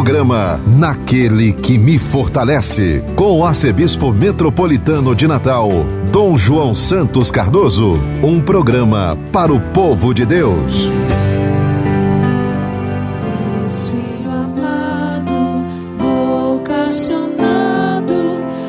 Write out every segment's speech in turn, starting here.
Programa Naquele que me fortalece, com o arcebispo metropolitano de Natal, Dom João Santos Cardoso. Um programa para o povo de Deus. Filho amado, vocacionado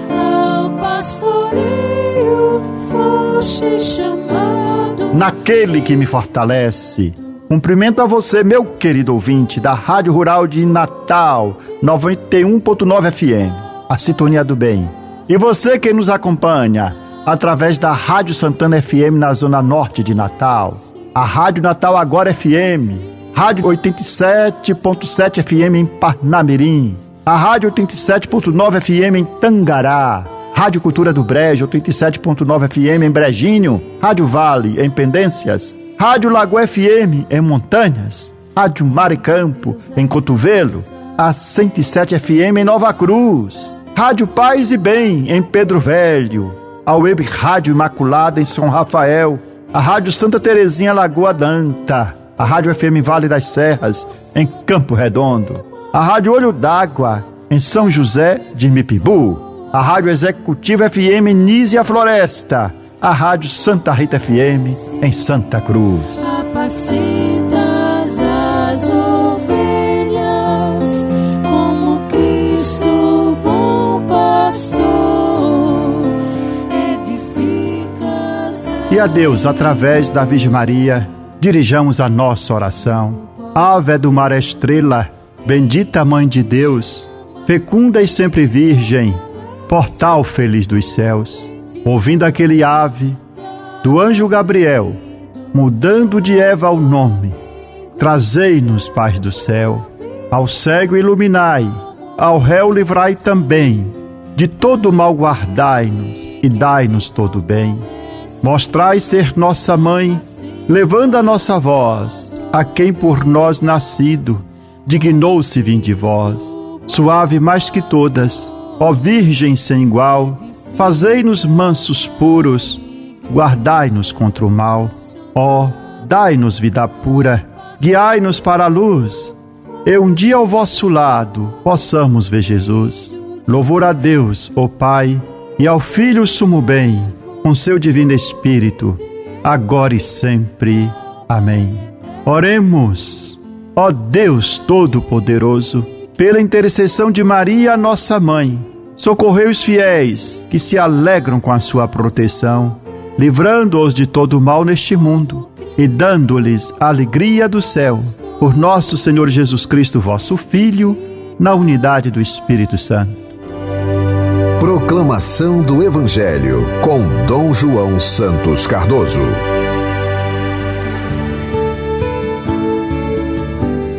ao pastoreio, foste chamado. Naquele que me fortalece. Cumprimento a você, meu querido ouvinte da Rádio Rural de Natal, 91.9 FM, a Sintonia do Bem. E você que nos acompanha através da Rádio Santana FM na Zona Norte de Natal, a Rádio Natal Agora FM, Rádio 87.7 FM em Parnamirim, a Rádio 87.9 FM em Tangará, Rádio Cultura do Brejo 87.9 FM em Brejinho, Rádio Vale em Pendências, Rádio Lago FM em Montanhas, Rádio Mar e Campo em Cotovelo, a 107 FM em Nova Cruz, Rádio Paz e Bem em Pedro Velho, a Web Rádio Imaculada em São Rafael, a Rádio Santa Terezinha Lagoa d'Anta, a Rádio FM Vale das Serras em Campo Redondo, a Rádio Olho d'Água em São José de Mipibu, a Rádio Executiva FM Nízia Floresta, a Rádio Santa Rita FM em Santa Cruz. Apacentas as ovelhas, como Cristo bom pastor, edificas. E a Deus, através da Virgem Maria, dirijamos a nossa oração. Ave do mar estrela, bendita Mãe de Deus, fecunda e sempre virgem, portal feliz dos céus. Ouvindo aquele ave do anjo Gabriel, mudando de Eva o nome, trazei-nos paz do céu. Ao cego iluminai, ao réu livrai também, de todo mal guardai-nos e dai-nos todo bem. Mostrai ser nossa mãe, levando a nossa voz, a quem por nós nascido, dignou-se vir de vós. Suave mais que todas, ó Virgem sem igual, fazei-nos mansos puros, guardai-nos contra o mal. Ó, dai-nos vida pura, guiai-nos para a luz, e um dia ao vosso lado possamos ver Jesus. Louvor a Deus, ó Pai, e ao Filho sumo bem, com seu divino Espírito, agora e sempre. Amém. Oremos. Ó Deus Todo-Poderoso, pela intercessão de Maria, nossa Mãe, socorrei os fiéis que se alegram com a sua proteção, livrando-os de todo mal neste mundo e dando-lhes a alegria do céu. Por nosso Senhor Jesus Cristo, vosso Filho, na unidade do Espírito Santo. Proclamação do Evangelho com Dom João Santos Cardoso.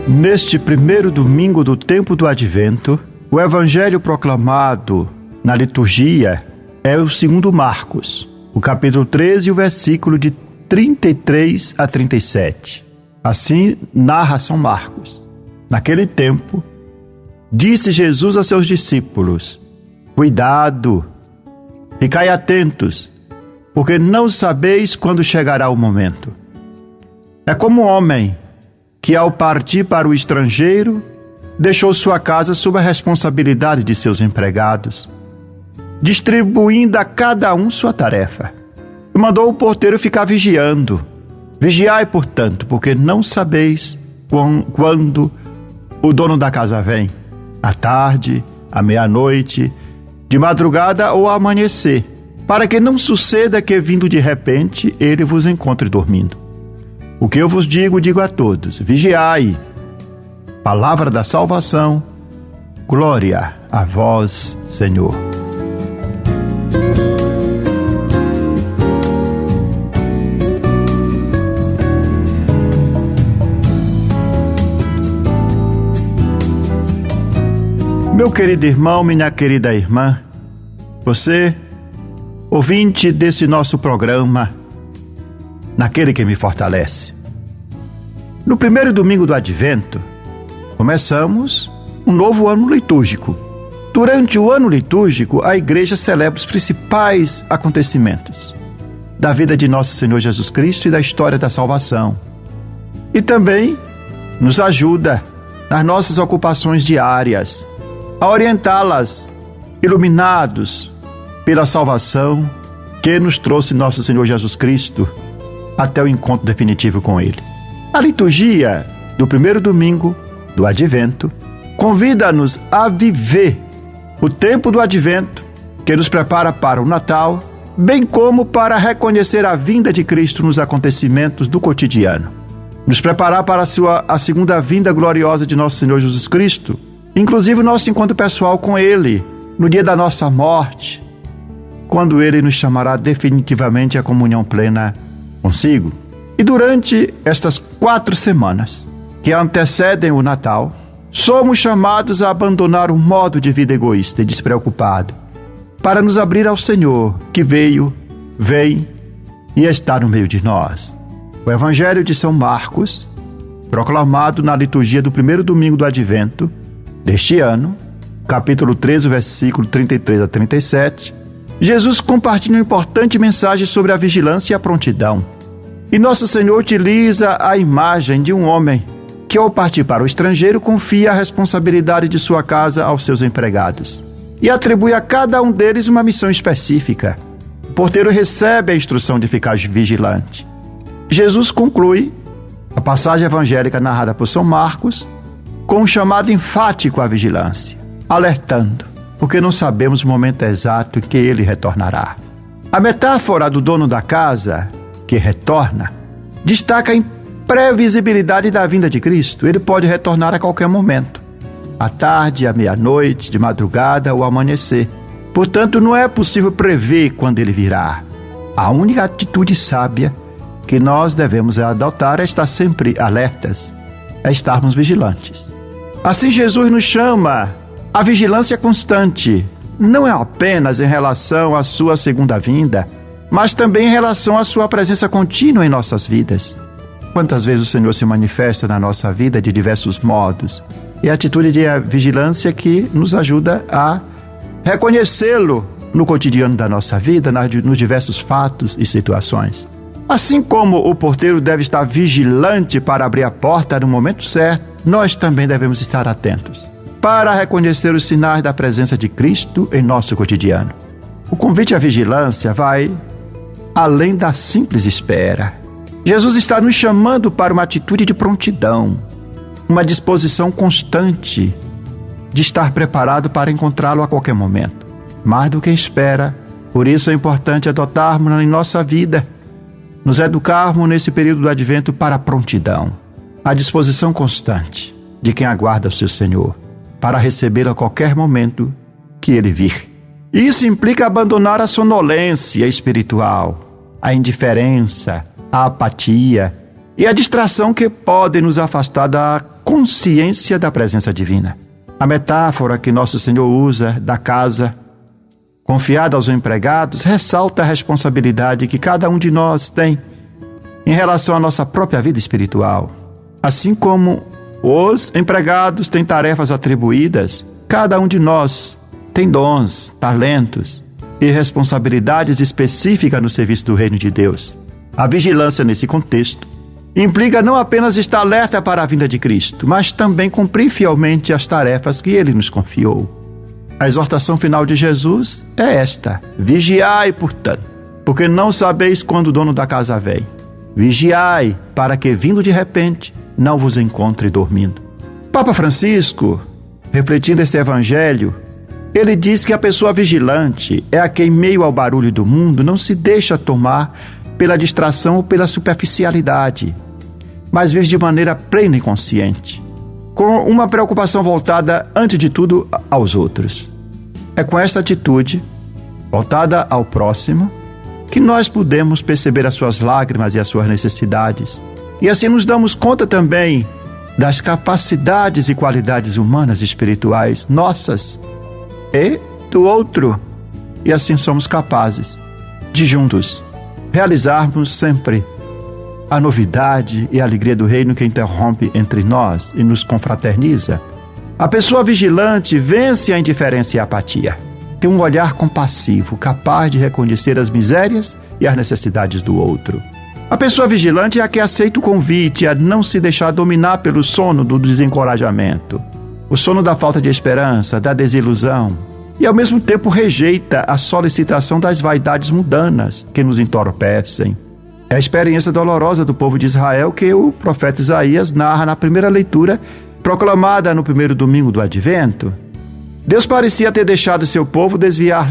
Neste primeiro domingo do tempo do Advento, o Evangelho proclamado na liturgia é o segundo Marcos, o capítulo 13 e o versículo de 33 a 37. Assim narra São Marcos. Naquele tempo, disse Jesus a seus discípulos: cuidado, ficai atentos, porque não sabeis quando chegará o momento. É como um homem que, ao partir para o estrangeiro, deixou sua casa sob a responsabilidade de seus empregados, distribuindo a cada um sua tarefa. E mandou o porteiro ficar vigiando. Vigiai, portanto, porque não sabeis quando o dono da casa vem, à tarde, à meia-noite, de madrugada ou ao amanhecer, para que não suceda que, vindo de repente, ele vos encontre dormindo. O que eu vos digo, digo a todos: vigiai. Palavra da salvação, glória a vós, Senhor. Meu querido irmão, minha querida irmã, você, ouvinte desse nosso programa, Naquele que me fortalece. No primeiro domingo do Advento, começamos um novo ano litúrgico. Durante o ano litúrgico, a Igreja celebra os principais acontecimentos da vida de nosso Senhor Jesus Cristo e da história da salvação. E também nos ajuda nas nossas ocupações diárias, a orientá-las, iluminados pela salvação que nos trouxe nosso Senhor Jesus Cristo até o encontro definitivo com Ele. A liturgia do primeiro domingo do Advento convida-nos a viver o tempo do Advento, que nos prepara para o Natal, bem como para reconhecer a vinda de Cristo nos acontecimentos do cotidiano. Nos preparar para a segunda vinda gloriosa de nosso Senhor Jesus Cristo, inclusive o nosso encontro pessoal com Ele, no dia da nossa morte, quando Ele nos chamará definitivamente à comunhão plena consigo. E durante estas 4 semanas que antecedem o Natal, somos chamados a abandonar um modo de vida egoísta e despreocupado, para nos abrir ao Senhor, que veio, vem e está no meio de nós. O Evangelho de São Marcos, proclamado na liturgia do primeiro domingo do Advento deste ano, capítulo 13, versículo 33 a 37, Jesus compartilha uma importante mensagem sobre a vigilância e a prontidão. E nosso Senhor utiliza a imagem de um homem que, ao partir para o estrangeiro, confia a responsabilidade de sua casa aos seus empregados e atribui a cada um deles uma missão específica. O porteiro recebe a instrução de ficar vigilante. Jesus conclui a passagem evangélica narrada por São Marcos com um chamado enfático à vigilância, alertando, porque não sabemos o momento exato em que ele retornará. A metáfora do dono da casa, que retorna, destaca a imprevisibilidade da vinda de Cristo. Ele pode retornar a qualquer momento, à tarde, à meia-noite, de madrugada ou ao amanhecer. Portanto, não é possível prever quando ele virá. A única atitude sábia que nós devemos adotar é estar sempre alertas, é estarmos vigilantes. Assim, Jesus nos chama à vigilância constante, não é apenas em relação à sua segunda vinda, mas também em relação à sua presença contínua em nossas vidas. Quantas vezes o Senhor se manifesta na nossa vida de diversos modos, e a atitude de vigilância que nos ajuda a reconhecê-lo no cotidiano da nossa vida, nos diversos fatos e situações. Assim como o porteiro deve estar vigilante para abrir a porta no momento certo, nós também devemos estar atentos para reconhecer os sinais da presença de Cristo em nosso cotidiano. O convite à vigilância vai além da simples espera. Jesus está nos chamando para uma atitude de prontidão, uma disposição constante de estar preparado para encontrá-lo a qualquer momento. Mais do que espera, por isso é importante adotarmos em nossa vida, nos educarmos nesse período do Advento para a prontidão, a disposição constante de quem aguarda o seu Senhor, para recebê-lo a qualquer momento que ele vir. Isso implica abandonar a sonolência espiritual, a indiferença, a apatia e a distração que podem nos afastar da consciência da presença divina. A metáfora que nosso Senhor usa da casa confiada aos empregados ressalta a responsabilidade que cada um de nós tem em relação à nossa própria vida espiritual. Assim como os empregados têm tarefas atribuídas, cada um de nós tem dons, talentos e responsabilidades específicas no serviço do reino de Deus. A vigilância nesse contexto implica não apenas estar alerta para a vinda de Cristo, mas também cumprir fielmente as tarefas que Ele nos confiou. A exortação final de Jesus é esta: vigiai, portanto, porque não sabeis quando o dono da casa vem. Vigiai, para que, vindo de repente, não vos encontre dormindo. Papa Francisco, refletindo este evangelho, ele diz que a pessoa vigilante é a que, em meio ao barulho do mundo, não se deixa tomar pela distração ou pela superficialidade, mas vive de maneira plena e consciente, com uma preocupação voltada, antes de tudo, aos outros. É com esta atitude, voltada ao próximo, que nós podemos perceber as suas lágrimas e as suas necessidades, e assim nos damos conta também das capacidades e qualidades humanas e espirituais nossas e do outro, e assim somos capazes de juntos realizarmos sempre a novidade e a alegria do reino que interrompe entre nós e nos confraterniza. A pessoa vigilante vence a indiferença e a apatia. Tem um olhar compassivo, capaz de reconhecer as misérias e as necessidades do outro. A pessoa vigilante é a que aceita o convite a não se deixar dominar pelo sono do desencorajamento, o sono da falta de esperança, da desilusão, e ao mesmo tempo rejeita a solicitação das vaidades mundanas que nos entorpecem. É a experiência dolorosa do povo de Israel que o profeta Isaías narra na primeira leitura, proclamada no primeiro domingo do Advento. Deus parecia ter deixado seu povo desviar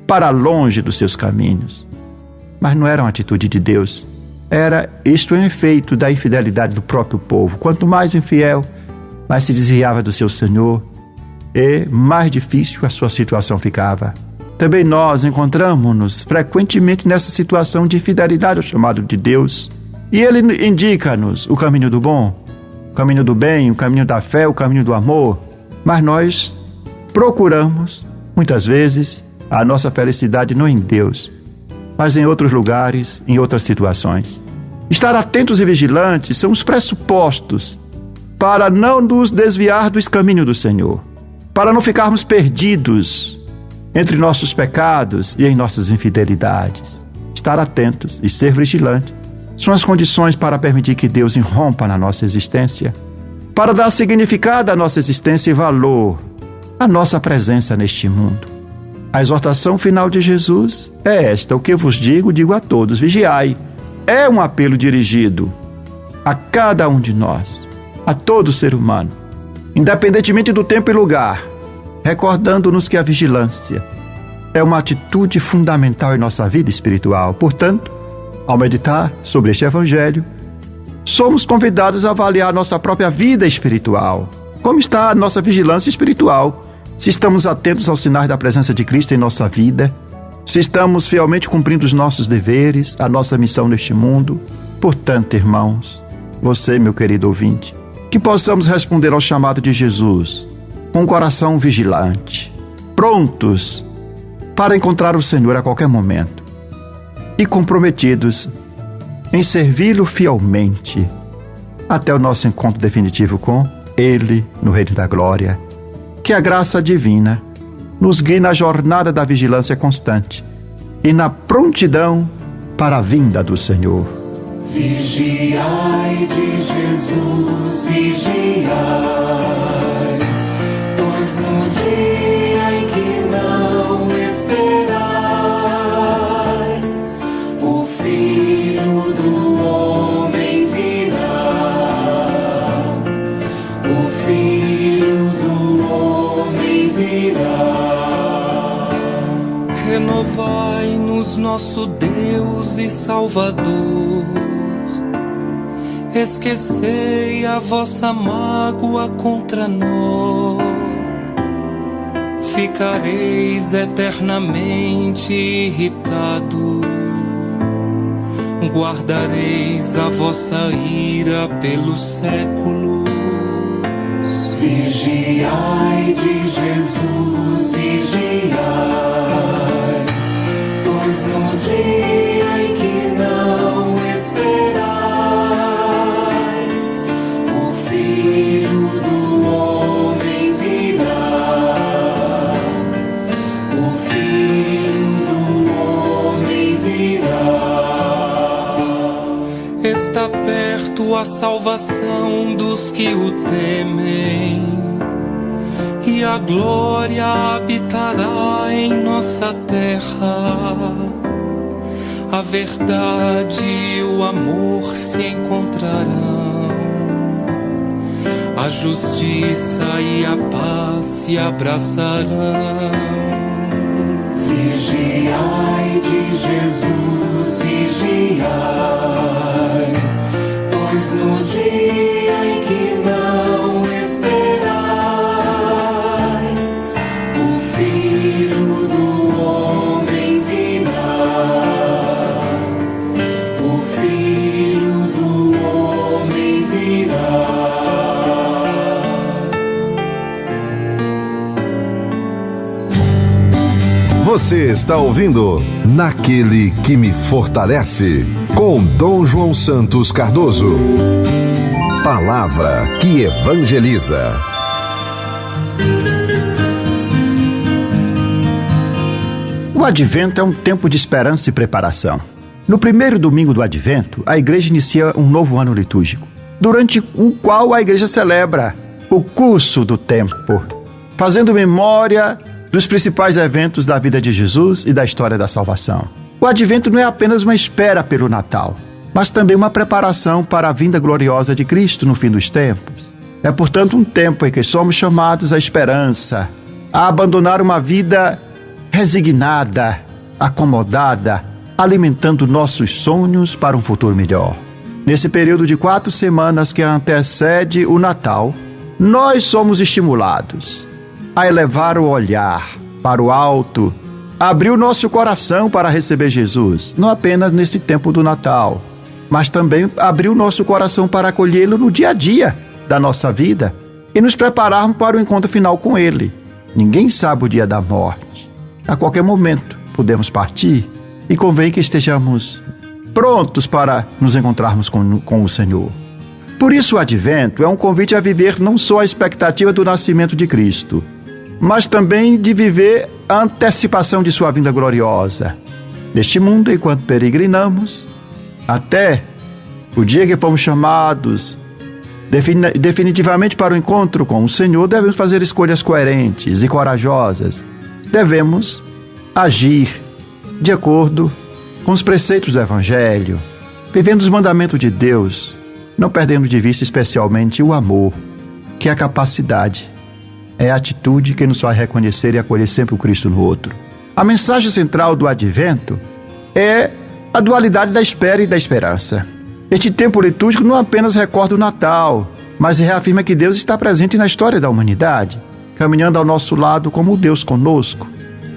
para longe dos seus caminhos. Mas não era uma atitude de Deus. Era isto um efeito da infidelidade do próprio povo. Quanto mais infiel, mais se desviava do seu Senhor e mais difícil a sua situação ficava. Também nós encontramos-nos frequentemente nessa situação de infidelidade ao chamado de Deus. E Ele indica-nos o caminho do bom, o caminho do bem, o caminho da fé, o caminho do amor. Mas nós procuramos, muitas vezes, a nossa felicidade não em Deus, mas em outros lugares, em outras situações. Estar atentos e vigilantes são os pressupostos para não nos desviar dos caminhos do Senhor, para não ficarmos perdidos entre nossos pecados e em nossas infidelidades. Estar atentos e ser vigilante são as condições para permitir que Deus irrompa na nossa existência, para dar significado à nossa existência e valor à nossa presença neste mundo. A exortação final de Jesus é esta: o que vos digo a todos, vigiai. É um apelo dirigido a cada um de nós, a todo ser humano, independentemente do tempo e lugar, recordando-nos que a vigilância é uma atitude fundamental em nossa vida espiritual. Portanto, ao meditar sobre este Evangelho, somos convidados a avaliar nossa própria vida espiritual. Como está a nossa vigilância espiritual? Se estamos atentos aos sinais da presença de Cristo em nossa vida, se estamos fielmente cumprindo os nossos deveres, a nossa missão neste mundo. Portanto, irmãos, você, meu querido ouvinte, que possamos responder ao chamado de Jesus com um coração vigilante, prontos para encontrar o Senhor a qualquer momento e comprometidos em servi-lo fielmente até o nosso encontro definitivo com Ele no Reino da Glória. Que a graça divina nos guie na jornada da vigilância constante e na prontidão para a vinda do Senhor. Vigiai de Jesus, vigiai, pois no dia em que não esperais, o Filho do Homem virá, o Filho do Homem virá. Renovai-nos, nosso Deus e Salvador. Esquecei a vossa mágoa contra nós. Ficareis eternamente irritado. Guardareis a vossa ira pelos séculos. Vigiai de Jesus, vigiai, pois no dia em que não esperais, o Filho do Homem virá, o Filho do Homem virá. Está perto a salvação dos que o temem, e a glória habitará em nossa terra. A verdade e o amor se encontrarão, a justiça e a paz se abraçarão. Vigiai de Jesus, vigiai, pois no dia em que não esperais, o Filho do Homem virá, o Filho do Homem virá. Você está ouvindo Naquele que me fortalece, com Dom João Santos Cardoso. Palavra que evangeliza. O Advento é um tempo de esperança e preparação. No primeiro domingo do Advento, a igreja inicia um novo ano litúrgico, durante o qual a igreja celebra o curso do tempo, fazendo memória dos principais eventos da vida de Jesus e da história da salvação. O Advento não é apenas uma espera pelo Natal, mas também uma preparação para a vinda gloriosa de Cristo no fim dos tempos. É, portanto, um tempo em que somos chamados à esperança, a abandonar uma vida resignada, acomodada, alimentando nossos sonhos para um futuro melhor. Nesse período de 4 semanas que antecede o Natal, nós somos estimulados a elevar o olhar para o alto, a abrir o nosso coração para receber Jesus, não apenas nesse tempo do Natal, mas também abrir o nosso coração para acolhê-lo no dia a dia da nossa vida e nos prepararmos para o encontro final com Ele. Ninguém sabe o dia da morte. A qualquer momento podemos partir e convém que estejamos prontos para nos encontrarmos com o Senhor. Por isso o Advento é um convite a viver não só a expectativa do nascimento de Cristo, mas também de viver a antecipação de sua vinda gloriosa. Neste mundo, enquanto peregrinamos, até o dia que fomos chamados definitivamente para o encontro com o Senhor, devemos fazer escolhas coerentes e corajosas. Devemos agir de acordo com os preceitos do Evangelho, vivendo os mandamentos de Deus, não perdendo de vista especialmente o amor, que é a capacidade, é a atitude que nos faz reconhecer e acolher sempre o Cristo no outro. A mensagem central do Advento é a dualidade da espera e da esperança. Este tempo litúrgico não apenas recorda o Natal, mas reafirma que Deus está presente na história da humanidade, caminhando ao nosso lado como o Deus conosco.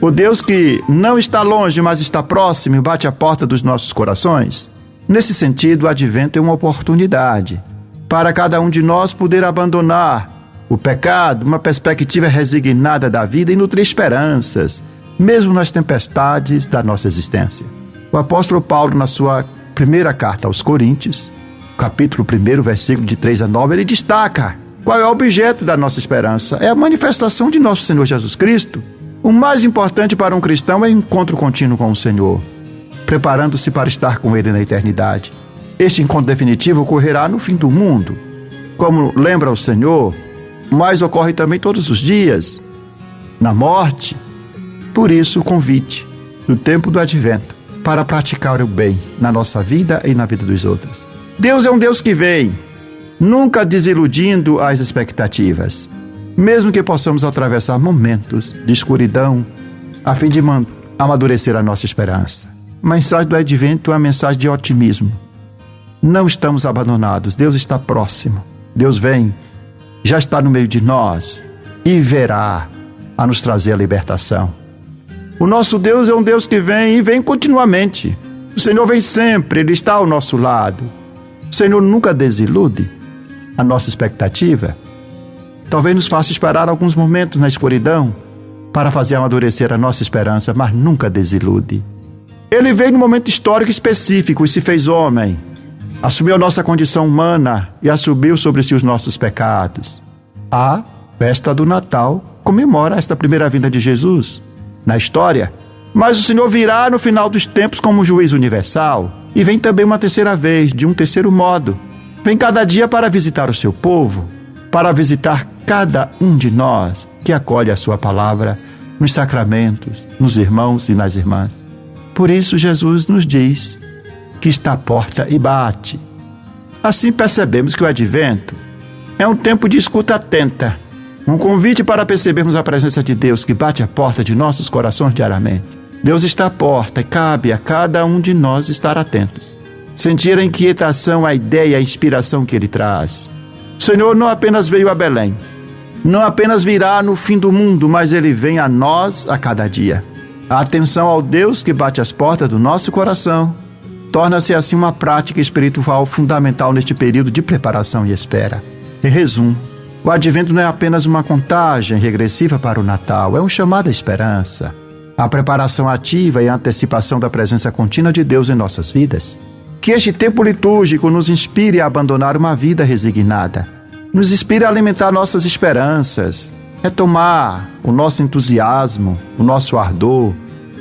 O Deus que não está longe, mas está próximo e bate à porta dos nossos corações. Nesse sentido, o Advento é uma oportunidade para cada um de nós poder abandonar o pecado, uma perspectiva resignada da vida e nutrir esperanças, mesmo nas tempestades da nossa existência. O apóstolo Paulo, na sua primeira carta aos Coríntios, capítulo 1, versículo de 3 a 9, ele destaca qual é o objeto da nossa esperança. É a manifestação de nosso Senhor Jesus Cristo. O mais importante para um cristão é o encontro contínuo com o Senhor, preparando-se para estar com Ele na eternidade. Este encontro definitivo ocorrerá no fim do mundo. Como lembra o Senhor, mas ocorre também todos os dias, na morte. Por isso, o convite do tempo do Advento para praticar o bem na nossa vida e na vida dos outros. Deus é um Deus que vem, nunca desiludindo as expectativas, mesmo que possamos atravessar momentos de escuridão, a fim de amadurecer a nossa esperança. A mensagem do Advento é uma mensagem de otimismo. Não estamos abandonados, Deus está próximo. Deus vem, já está no meio de nós e verá a nos trazer a libertação. O nosso Deus é um Deus que vem e vem continuamente. O Senhor vem sempre, Ele está ao nosso lado. O Senhor nunca desilude a nossa expectativa. Talvez nos faça esperar alguns momentos na escuridão para fazer amadurecer a nossa esperança, mas nunca desilude. Ele veio num momento histórico específico e se fez homem, assumiu a nossa condição humana e assumiu sobre si os nossos pecados. A festa do Natal comemora esta primeira vinda de Jesus na história, mas o Senhor virá no final dos tempos como um juiz universal e vem também uma terceira vez, de um terceiro modo. Vem cada dia para visitar o seu povo, para visitar cada um de nós que acolhe a sua palavra nos sacramentos, nos irmãos e nas irmãs. Por isso Jesus nos diz que está à porta e bate. Assim percebemos que o Advento é um tempo de escuta atenta, um convite para percebermos a presença de Deus que bate à porta de nossos corações diariamente. Deus está à porta e cabe a cada um de nós estar atentos, sentir a inquietação, a ideia, a inspiração que Ele traz. O Senhor não apenas veio a Belém, não apenas virá no fim do mundo, mas Ele vem a nós a cada dia. A atenção ao Deus que bate as portas do nosso coração torna-se assim uma prática espiritual fundamental neste período de preparação e espera. Em resumo, o Advento não é apenas uma contagem regressiva para o Natal, é um chamado à esperança, a preparação ativa e a antecipação da presença contínua de Deus em nossas vidas. Que este tempo litúrgico nos inspire a abandonar uma vida resignada, nos inspire a alimentar nossas esperanças, retomar o nosso entusiasmo, o nosso ardor,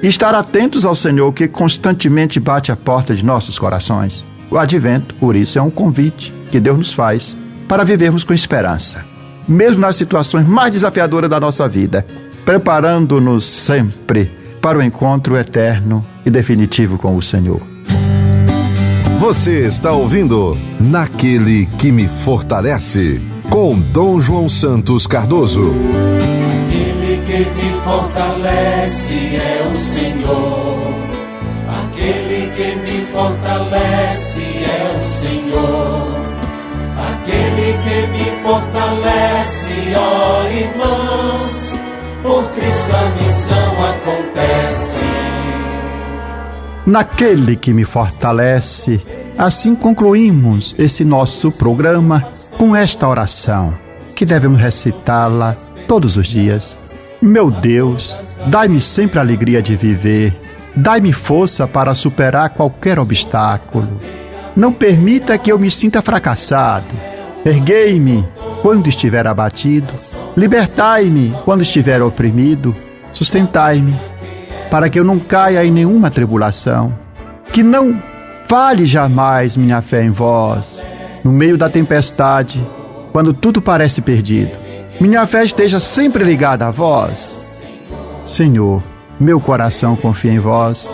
e estar atentos ao Senhor que constantemente bate a porta de nossos corações. O advento, por isso, é um convite que Deus nos faz para vivermos com esperança, mesmo nas situações mais desafiadoras da nossa vida, preparando-nos sempre para o encontro eterno e definitivo com o Senhor. Você está ouvindo Naquele que me fortalece, com Dom João Santos Cardoso. Aquele que me fortalece é o Senhor. Aquele que me fortalece é o Senhor. Aquele que me fortalece, ó irmãos, por Cristo a missão acontece. Naquele que me fortalece, assim concluímos esse nosso programa com esta oração, que devemos recitá-la todos os dias. Meu Deus, dai-me sempre a alegria de viver, dai-me força para superar qualquer obstáculo. Não permita que eu me sinta fracassado. Erguei-me quando estiver abatido, libertai-me quando estiver oprimido, sustentai-me para que eu não caia em nenhuma tribulação, que não falhe jamais minha fé em vós, no meio da tempestade, quando tudo parece perdido. Minha fé esteja sempre ligada a vós. Senhor, meu coração confia em vós,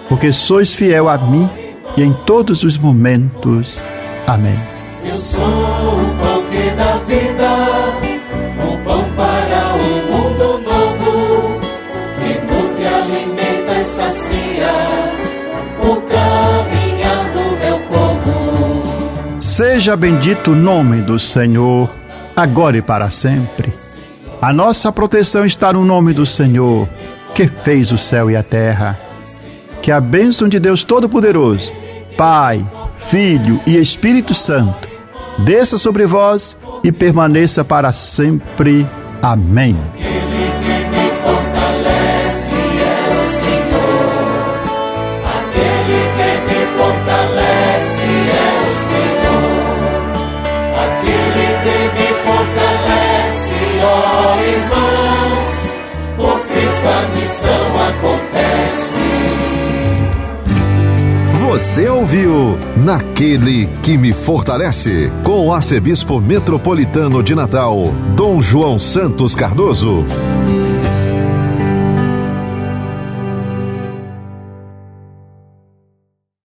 porque sois fiel a mim e em todos os momentos. Amém. Eu sou o pão que dá vida, o pão para um mundo novo, que nutre, alimenta e sacia o caminhar do meu povo. Seja bendito o nome do Senhor, agora e para sempre. A nossa proteção está no nome do Senhor, que fez o céu e a terra. Que a bênção de Deus Todo-Poderoso, Pai, Filho e Espírito Santo, desça sobre vós e permaneça para sempre. Amém. Aquele que me fortalece é o Senhor. Aquele que me fortalece é o Senhor. Aquele que me fortalece, ó irmãos, por Cristo a missão acontece. Você ouviu Naquele que me fortalece, com o arcebispo metropolitano de Natal, Dom João Santos Cardoso.